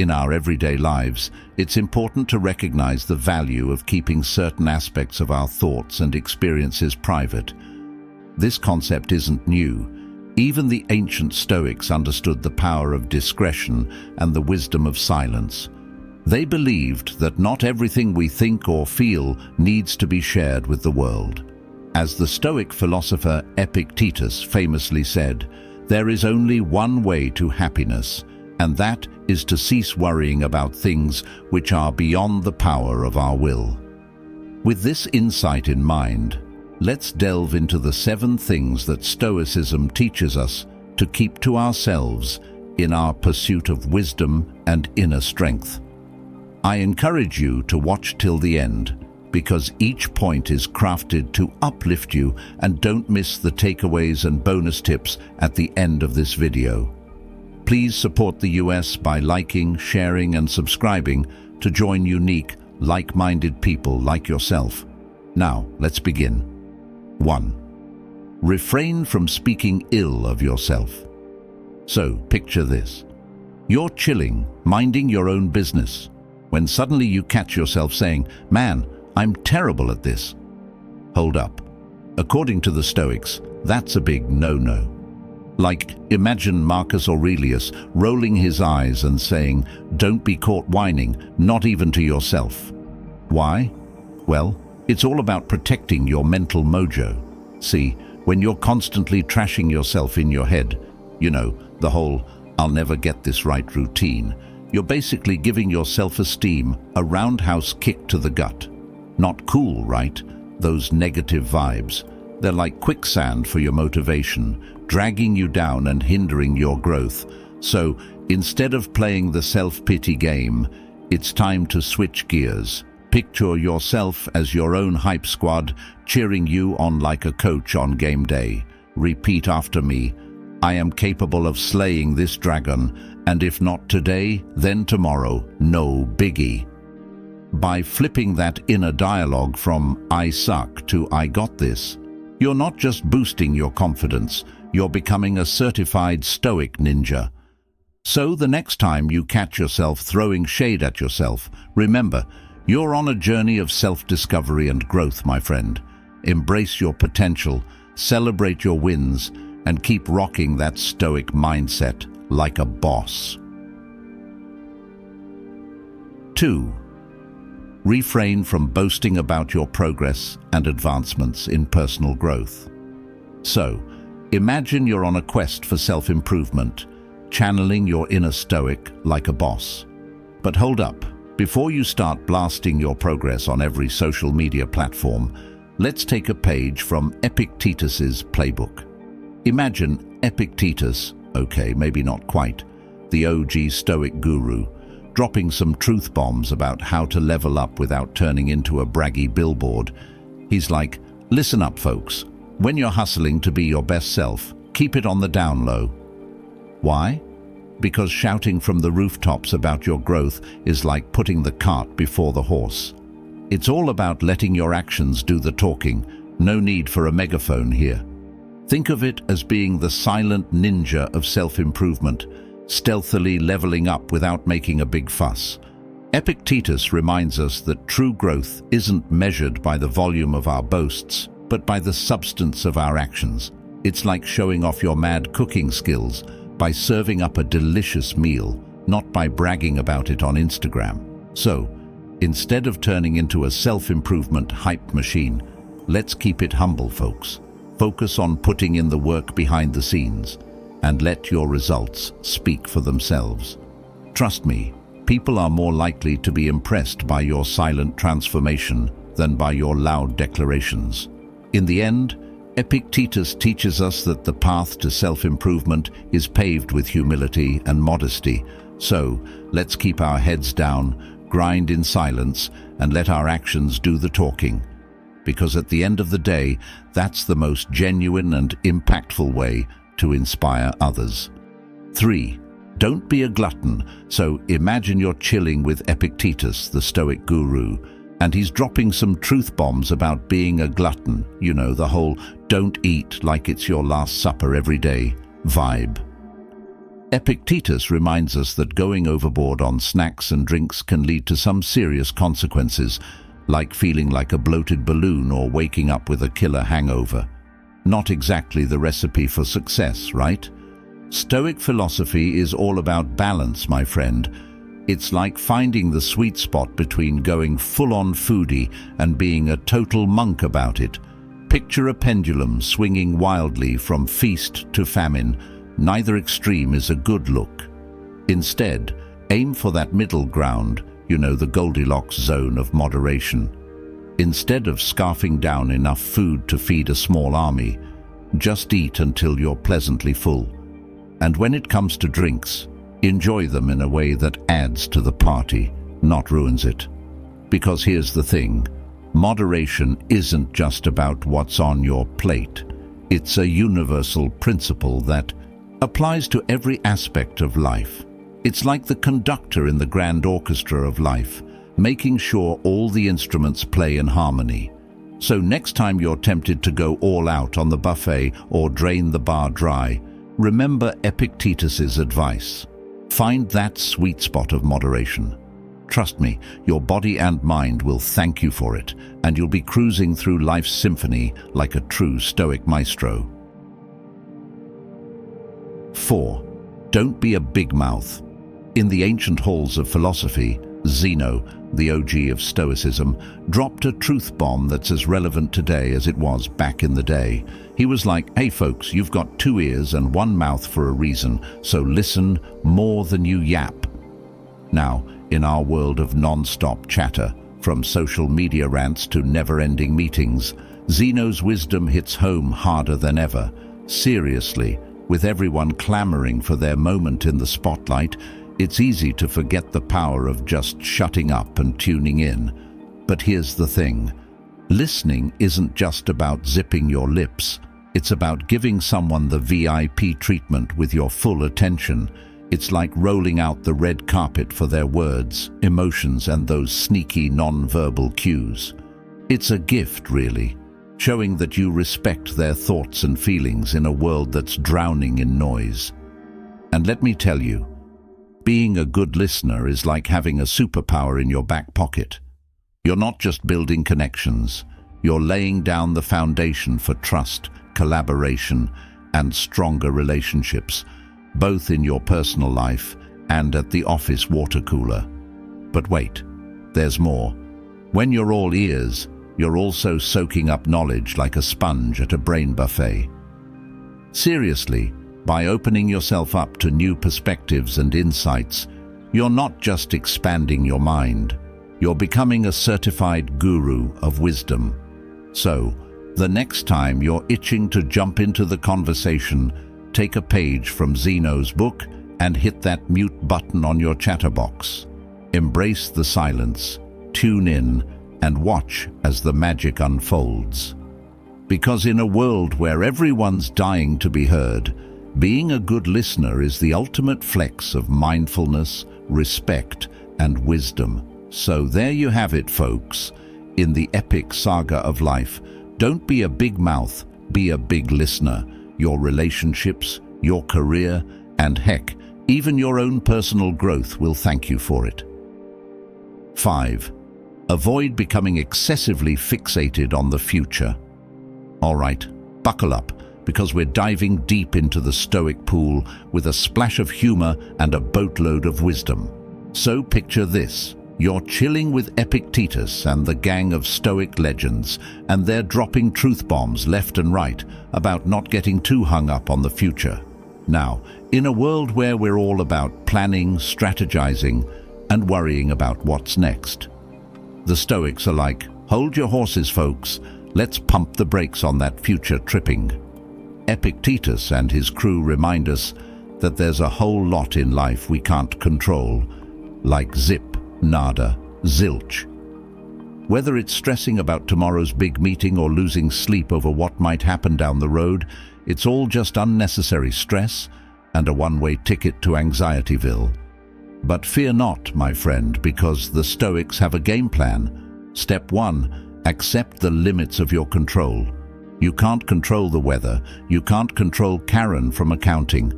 In our everyday lives, it's important to recognize the value of keeping certain aspects of our thoughts and experiences private. This concept isn't new. Even the ancient Stoics understood the power of discretion and the wisdom of silence. They believed that not everything we think or feel needs to be shared with the world. As the Stoic philosopher Epictetus famously said, "There is only one way to happiness, and that is to cease worrying about things which are beyond the power of our will." With this insight in mind, let's delve into the 7 things that Stoicism teaches us to keep to ourselves in our pursuit of wisdom and inner strength. I encourage you to watch till the end, because each point is crafted to uplift you, and don't miss the takeaways and bonus tips at the end of this video. Please support the US by liking, sharing and subscribing to join unique, like-minded people like yourself. Now, let's begin. 1. Refrain from speaking ill of yourself. So, picture this. You're chilling, minding your own business, when suddenly you catch yourself saying, "Man, I'm terrible at this." Hold up. According to the Stoics, that's a big no-no. Like, imagine Marcus Aurelius rolling his eyes and saying, "Don't be caught whining, not even to yourself." Why? Well, it's all about protecting your mental mojo. See, when you're constantly trashing yourself in your head, the whole "I'll never get this right" routine, you're basically giving your self-esteem a roundhouse kick to the gut. Not cool, right? Those negative vibes. They're like quicksand for your motivation, dragging you down and hindering your growth. So, instead of playing the self-pity game, it's time to switch gears. Picture yourself as your own hype squad, cheering you on like a coach on game day. Repeat after me. I am capable of slaying this dragon, and if not today, then tomorrow. No biggie. By flipping that inner dialogue from "I suck" to "I got this," you're not just boosting your confidence, you're becoming a certified Stoic ninja. So the next time you catch yourself throwing shade at yourself, remember, you're on a journey of self-discovery and growth, my friend. Embrace your potential, celebrate your wins, and keep rocking that Stoic mindset like a boss. 2. Refrain from boasting about your progress and advancements in personal growth. So, imagine you're on a quest for self-improvement, channeling your inner Stoic like a boss. But hold up. Before you start blasting your progress on every social media platform, let's take a page from Epictetus's playbook. Imagine Epictetus, okay, maybe not quite, the OG Stoic guru, dropping some truth bombs about how to level up without turning into a braggy billboard. He's like, "Listen up, folks. When you're hustling to be your best self, keep it on the down low." Why? Because shouting from the rooftops about your growth is like putting the cart before the horse. It's all about letting your actions do the talking. No need for a megaphone here. Think of it as being the silent ninja of self-improvement, stealthily leveling up without making a big fuss. Epictetus reminds us that true growth isn't measured by the volume of our boasts, but by the substance of our actions. It's like showing off your mad cooking skills by serving up a delicious meal, not by bragging about it on Instagram. So, instead of turning into a self-improvement hype machine, let's keep it humble, folks. Focus on putting in the work behind the scenes, and let your results speak for themselves. Trust me, people are more likely to be impressed by your silent transformation than by your loud declarations. In the end, Epictetus teaches us that the path to self-improvement is paved with humility and modesty. So, let's keep our heads down, grind in silence, and let our actions do the talking. Because at the end of the day, that's the most genuine and impactful way to inspire others. 3. Don't be a glutton. So imagine you're chilling with Epictetus, the Stoic guru, and he's dropping some truth bombs about being a glutton. The whole "don't eat like it's your last supper every day" vibe. Epictetus reminds us that going overboard on snacks and drinks can lead to some serious consequences, like feeling like a bloated balloon or waking up with a killer hangover. Not exactly the recipe for success, right? Stoic philosophy is all about balance, my friend. It's like finding the sweet spot between going full-on foodie and being a total monk about it. Picture a pendulum swinging wildly from feast to famine. Neither extreme is a good look. Instead, aim for that middle ground, the Goldilocks zone of moderation. Instead of scarfing down enough food to feed a small army, just eat until you're pleasantly full. And when it comes to drinks, enjoy them in a way that adds to the party, not ruins it. Because here's the thing, moderation isn't just about what's on your plate. It's a universal principle that applies to every aspect of life. It's like the conductor in the grand orchestra of life, making sure all the instruments play in harmony. So next time you're tempted to go all out on the buffet or drain the bar dry, remember Epictetus's advice. Find that sweet spot of moderation. Trust me, your body and mind will thank you for it, and you'll be cruising through life's symphony like a true Stoic maestro. 4. Don't be a big mouth. In the ancient halls of philosophy, Zeno, the OG of Stoicism, dropped a truth bomb that's as relevant today as it was back in the day. He was like, hey folks, you've got 2 ears and 1 mouth for a reason, so listen more than you yap. Now, in our world of non-stop chatter, from social media rants to never-ending meetings, Zeno's wisdom hits home harder than ever. Seriously, with everyone clamoring for their moment in the spotlight, it's easy to forget the power of just shutting up and tuning in. But here's the thing. Listening isn't just about zipping your lips. It's about giving someone the VIP treatment with your full attention. It's like rolling out the red carpet for their words, emotions, and those sneaky non-verbal cues. It's a gift, really, showing that you respect their thoughts and feelings in a world that's drowning in noise. And let me tell you, being a good listener is like having a superpower in your back pocket. You're not just building connections, you're laying down the foundation for trust, collaboration, and stronger relationships, both in your personal life and at the office water cooler. But wait, there's more. When you're all ears, you're also soaking up knowledge like a sponge at a brain buffet. Seriously, by opening yourself up to new perspectives and insights, you're not just expanding your mind, you're becoming a certified guru of wisdom. So, the next time you're itching to jump into the conversation, take a page from Zeno's book and hit that mute button on your chatterbox. Embrace the silence, tune in, and watch as the magic unfolds. Because in a world where everyone's dying to be heard, being a good listener is the ultimate flex of mindfulness, respect, and wisdom. So there you have it, folks. In the epic saga of life, don't be a big mouth, be a big listener. Your relationships, your career, and heck, even your own personal growth will thank you for it. 5. Avoid becoming excessively fixated on the future. All right, buckle up, because we're diving deep into the Stoic pool with a splash of humor and a boatload of wisdom. So picture this. You're chilling with Epictetus and the gang of Stoic legends, and they're dropping truth bombs left and right about not getting too hung up on the future. Now, in a world where we're all about planning, strategizing, and worrying about what's next, the Stoics are like, hold your horses, folks. Let's pump the brakes on that future tripping. Epictetus and his crew remind us that there's a whole lot in life we can't control, like zip, nada, zilch. Whether it's stressing about tomorrow's big meeting or losing sleep over what might happen down the road, it's all just unnecessary stress and a one-way ticket to Anxietyville. But fear not, my friend, because the Stoics have a game plan. Step 1, accept the limits of your control. You can't control the weather, you can't control Karen from accounting,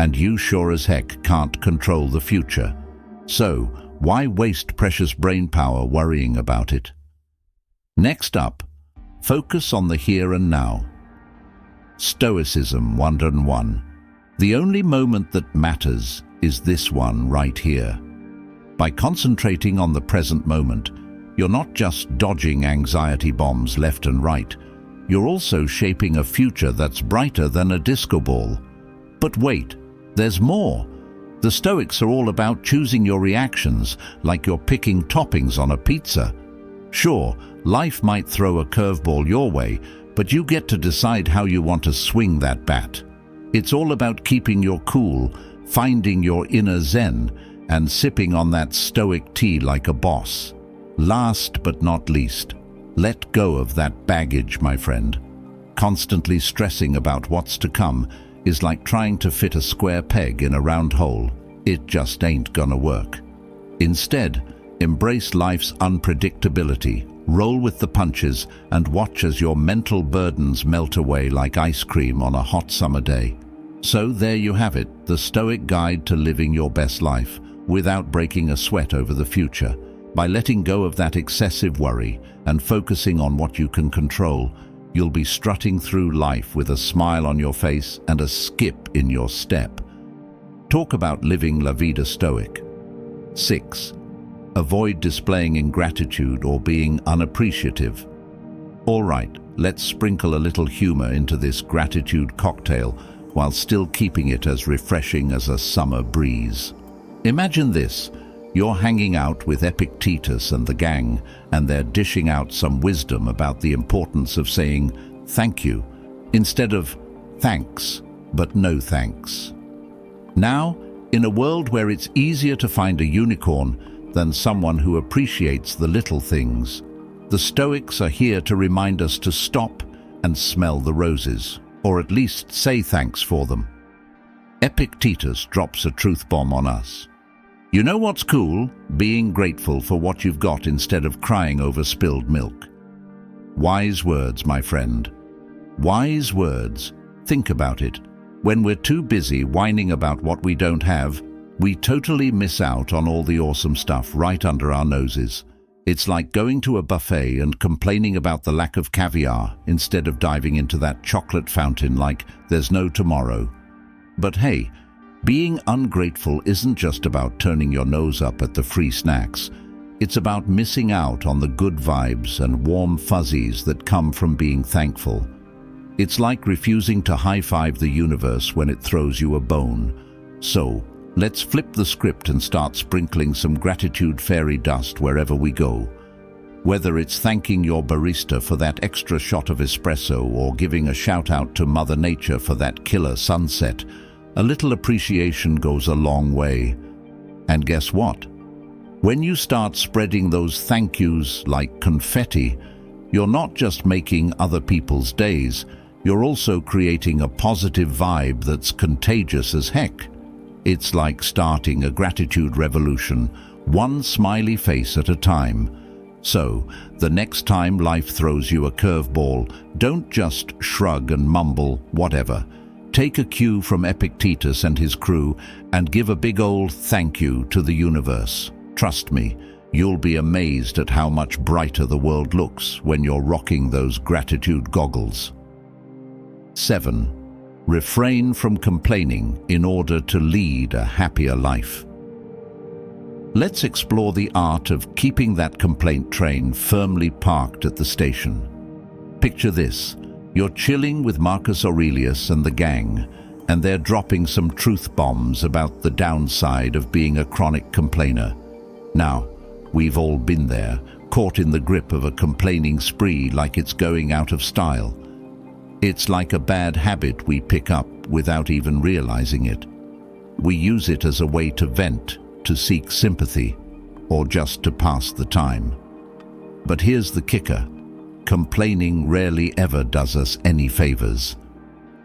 and you sure as heck can't control the future. So, why waste precious brain power worrying about it? Next up, focus on the here and now. Stoicism 101. The only moment that matters is this one right here. By concentrating on the present moment, you're not just dodging anxiety bombs left and right, you're also shaping a future that's brighter than a disco ball. But wait, there's more. The Stoics are all about choosing your reactions like you're picking toppings on a pizza. Sure, life might throw a curveball your way, but you get to decide how you want to swing that bat. It's all about keeping your cool, finding your inner zen, and sipping on that stoic tea like a boss. Last but not least, let go of that baggage, my friend. Constantly stressing about what's to come is like trying to fit a square peg in a round hole. It just ain't gonna work. Instead, embrace life's unpredictability, roll with the punches, and watch as your mental burdens melt away like ice cream on a hot summer day. So there you have it, the Stoic guide to living your best life without breaking a sweat over the future. By letting go of that excessive worry and focusing on what you can control, you'll be strutting through life with a smile on your face and a skip in your step. Talk about living La Vida Stoic. 6. Avoid displaying ingratitude or being unappreciative. All right, let's sprinkle a little humor into this gratitude cocktail while still keeping it as refreshing as a summer breeze. Imagine this. You're hanging out with Epictetus and the gang, and they're dishing out some wisdom about the importance of saying thank you instead of thanks, but no thanks. Now, in a world where it's easier to find a unicorn than someone who appreciates the little things, the Stoics are here to remind us to stop and smell the roses, or at least say thanks for them. Epictetus drops a truth bomb on us. You know what's cool? Being grateful for what you've got instead of crying over spilled milk. Wise words, my friend. Wise words. Think about it. When we're too busy whining about what we don't have, we totally miss out on all the awesome stuff right under our noses. It's like going to a buffet and complaining about the lack of caviar instead of diving into that chocolate fountain like there's no tomorrow. But hey, being ungrateful isn't just about turning your nose up at the free snacks. It's about missing out on the good vibes and warm fuzzies that come from being thankful. It's like refusing to high-five the universe when it throws you a bone. So, let's flip the script and start sprinkling some gratitude fairy dust wherever we go. Whether it's thanking your barista for that extra shot of espresso or giving a shout-out to Mother Nature for that killer sunset, a little appreciation goes a long way. And guess what? When you start spreading those thank yous like confetti, you're not just making other people's days, you're also creating a positive vibe that's contagious as heck. It's like starting a gratitude revolution, one smiley face at a time. So, the next time life throws you a curveball, don't just shrug and mumble, whatever. Take a cue from Epictetus and his crew and give a big old thank you to the universe. Trust me, you'll be amazed at how much brighter the world looks when you're rocking those gratitude goggles. 7. Refrain from complaining in order to lead a happier life. Let's explore the art of keeping that complaint train firmly parked at the station. Picture this. You're chilling with Marcus Aurelius and the gang, and they're dropping some truth bombs about the downside of being a chronic complainer. Now, we've all been there, caught in the grip of a complaining spree like it's going out of style. It's like a bad habit we pick up without even realizing it. We use it as a way to vent, to seek sympathy, or just to pass the time. But here's the kicker. Complaining rarely ever does us any favors.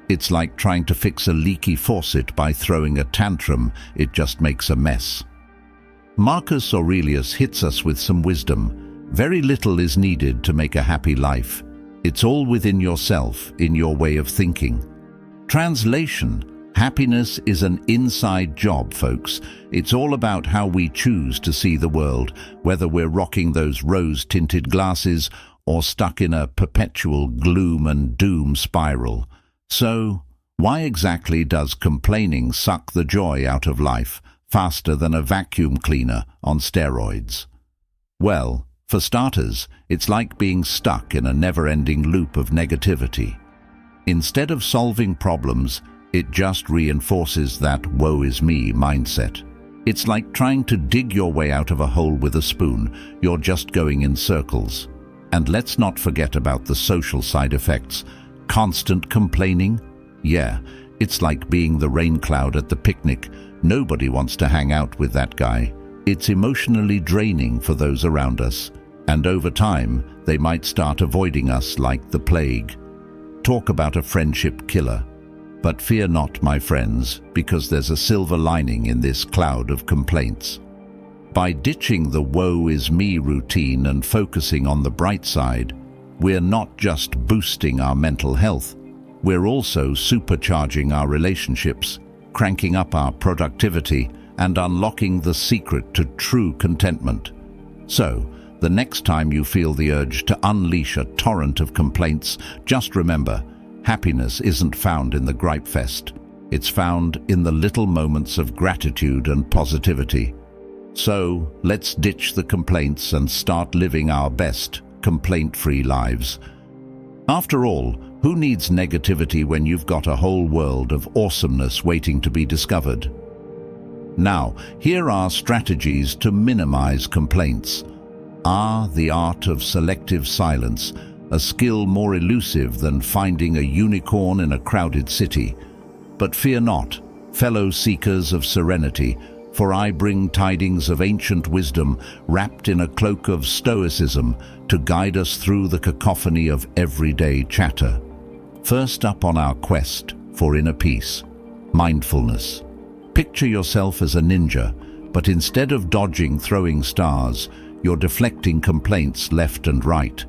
It's like trying to fix a leaky faucet by throwing a tantrum. It just makes a mess. Marcus Aurelius hits us with some wisdom. Very little is needed to make a happy life. It's all within yourself, in your way of thinking. Translation: Happiness is an inside job, folks. It's all about how we choose to see the world, whether we're rocking those rose-tinted glasses or stuck in a perpetual gloom and doom spiral. So, why exactly does complaining suck the joy out of life faster than a vacuum cleaner on steroids? Well, for starters, it's like being stuck in a never-ending loop of negativity. Instead of solving problems, it just reinforces that woe is me mindset. It's like trying to dig your way out of a hole with a spoon. You're just going in circles. And let's not forget about the social side effects. Constant complaining? Yeah, it's like being the rain cloud at the picnic. Nobody wants to hang out with that guy. It's emotionally draining for those around us. And over time, they might start avoiding us like the plague. Talk about a friendship killer. But fear not, my friends, because there's a silver lining in this cloud of complaints. By ditching the woe is me routine and focusing on the bright side, we're not just boosting our mental health, we're also supercharging our relationships, cranking up our productivity, and unlocking the secret to true contentment. So, the next time you feel the urge to unleash a torrent of complaints, just remember, happiness isn't found in the gripe fest. It's found in the little moments of gratitude and positivity. So, let's ditch the complaints and start living our best, complaint-free lives. After all, who needs negativity when you've got a whole world of awesomeness waiting to be discovered? Now, here are strategies to minimize complaints. The art of selective silence, a skill more elusive than finding a unicorn in a crowded city. But fear not, fellow seekers of serenity, for I bring tidings of ancient wisdom wrapped in a cloak of stoicism to guide us through the cacophony of everyday chatter. First up on our quest for inner peace, mindfulness. Picture yourself as a ninja, but instead of dodging throwing stars, you're deflecting complaints left and right.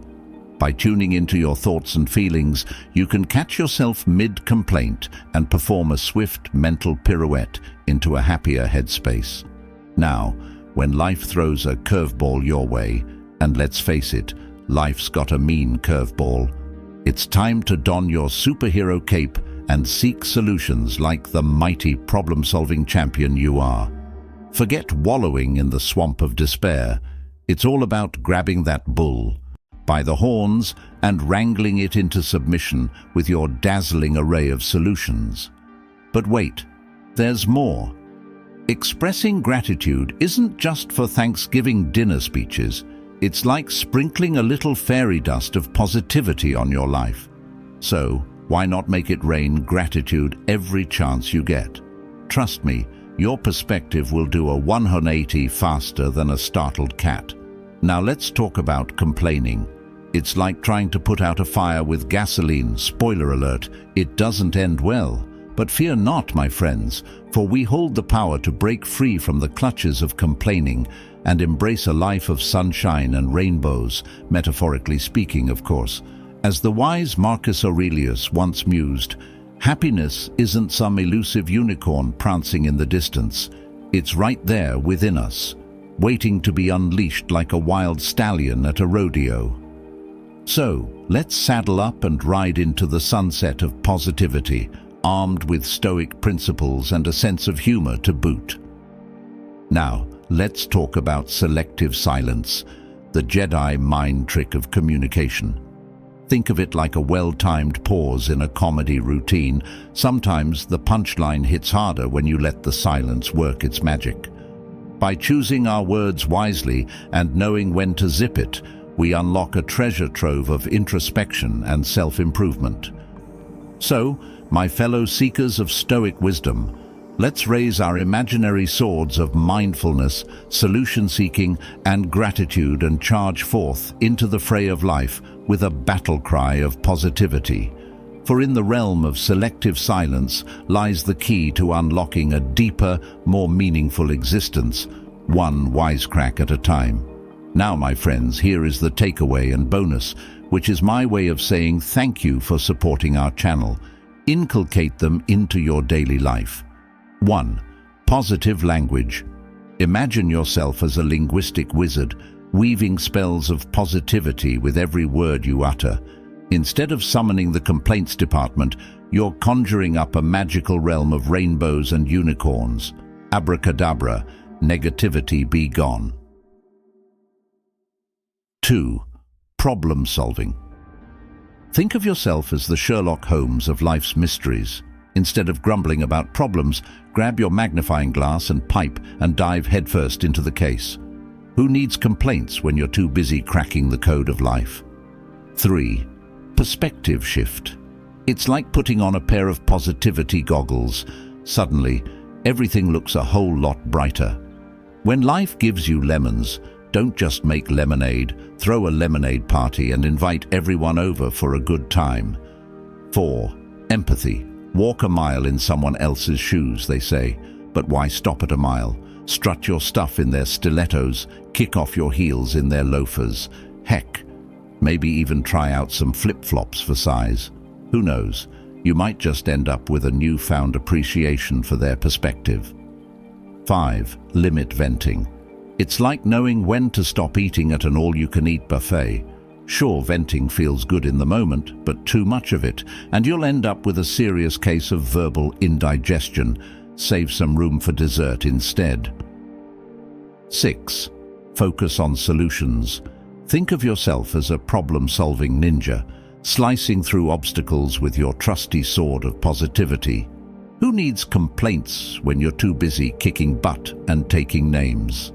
By tuning into your thoughts and feelings, you can catch yourself mid-complaint and perform a swift mental pirouette into a happier headspace. Now, when life throws a curveball your way, and let's face it, life's got a mean curveball, it's time to don your superhero cape and seek solutions like the mighty problem-solving champion you are. Forget wallowing in the swamp of despair. It's all about grabbing that bull by the horns and wrangling it into submission with your dazzling array of solutions. But wait, there's more. Expressing gratitude isn't just for Thanksgiving dinner speeches. It's like sprinkling a little fairy dust of positivity on your life. So, why not make it rain gratitude every chance you get? Trust me, your perspective will do a 180 faster than a startled cat. Now let's talk about complaining. It's like trying to put out a fire with gasoline. Spoiler alert, it doesn't end well. But fear not, my friends, for we hold the power to break free from the clutches of complaining and embrace a life of sunshine and rainbows, metaphorically speaking, of course. As the wise Marcus Aurelius once mused, happiness isn't some elusive unicorn prancing in the distance. It's right there within us, waiting to be unleashed like a wild stallion at a rodeo. So, let's saddle up and ride into the sunset of positivity, armed with stoic principles and a sense of humor to boot. Now, let's talk about selective silence, the Jedi mind trick of communication. Think of it like a well-timed pause in a comedy routine. Sometimes the punchline hits harder when you let the silence work its magic. By choosing our words wisely and knowing when to zip it, we unlock a treasure trove of introspection and self-improvement. So, my fellow seekers of Stoic wisdom, let's raise our imaginary swords of mindfulness, solution-seeking, and gratitude and charge forth into the fray of life with a battle cry of positivity. For in the realm of selective silence lies the key to unlocking a deeper, more meaningful existence, one wisecrack at a time. Now, my friends, here is the takeaway and bonus, which is my way of saying thank you for supporting our channel. Inculcate them into your daily life. 1. Positive language. Imagine yourself as a linguistic wizard, weaving spells of positivity with every word you utter. Instead of summoning the complaints department, you're conjuring up a magical realm of rainbows and unicorns. Abracadabra, negativity be gone. 2. Problem solving. Think of yourself as the Sherlock Holmes of life's mysteries. Instead of grumbling about problems, grab your magnifying glass and pipe and dive headfirst into the case. Who needs complaints when you're too busy cracking the code of life? 3. Perspective shift. It's like putting on a pair of positivity goggles. Suddenly, everything looks a whole lot brighter. When life gives you lemons, don't just make lemonade, throw a lemonade party and invite everyone over for a good time. 4. Empathy. Walk a mile in someone else's shoes, they say. But why stop at a mile? Strut your stuff in their stilettos, kick off your heels in their loafers. Heck, maybe even try out some flip-flops for size. Who knows? You might just end up with a newfound appreciation for their perspective. 5. Limit venting. It's like knowing when to stop eating at an all-you-can-eat buffet. Sure, venting feels good in the moment, but too much of it, and you'll end up with a serious case of verbal indigestion. Save some room for dessert instead. 6. Focus on solutions. Think of yourself as a problem-solving ninja, slicing through obstacles with your trusty sword of positivity. Who needs complaints when you're too busy kicking butt and taking names?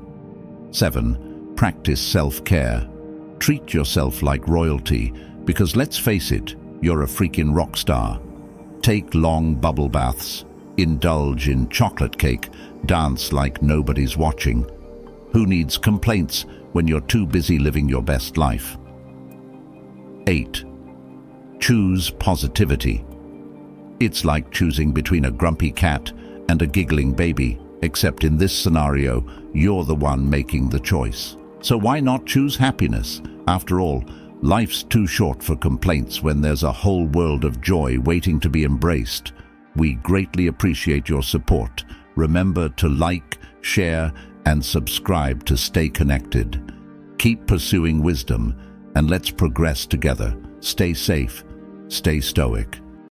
7. Practice self-care. Treat yourself like royalty, because let's face it, you're a freaking rock star. Take long bubble baths, indulge in chocolate cake, dance like nobody's watching. Who needs complaints when you're too busy living your best life? 8. Choose positivity. It's like choosing between a grumpy cat and a giggling baby, except in this scenario, you're the one making the choice. So why not choose happiness? After all, life's too short for complaints when there's a whole world of joy waiting to be embraced. We greatly appreciate your support. Remember to like, share, and subscribe to stay connected. Keep pursuing wisdom, and let's progress together. Stay safe, stay stoic.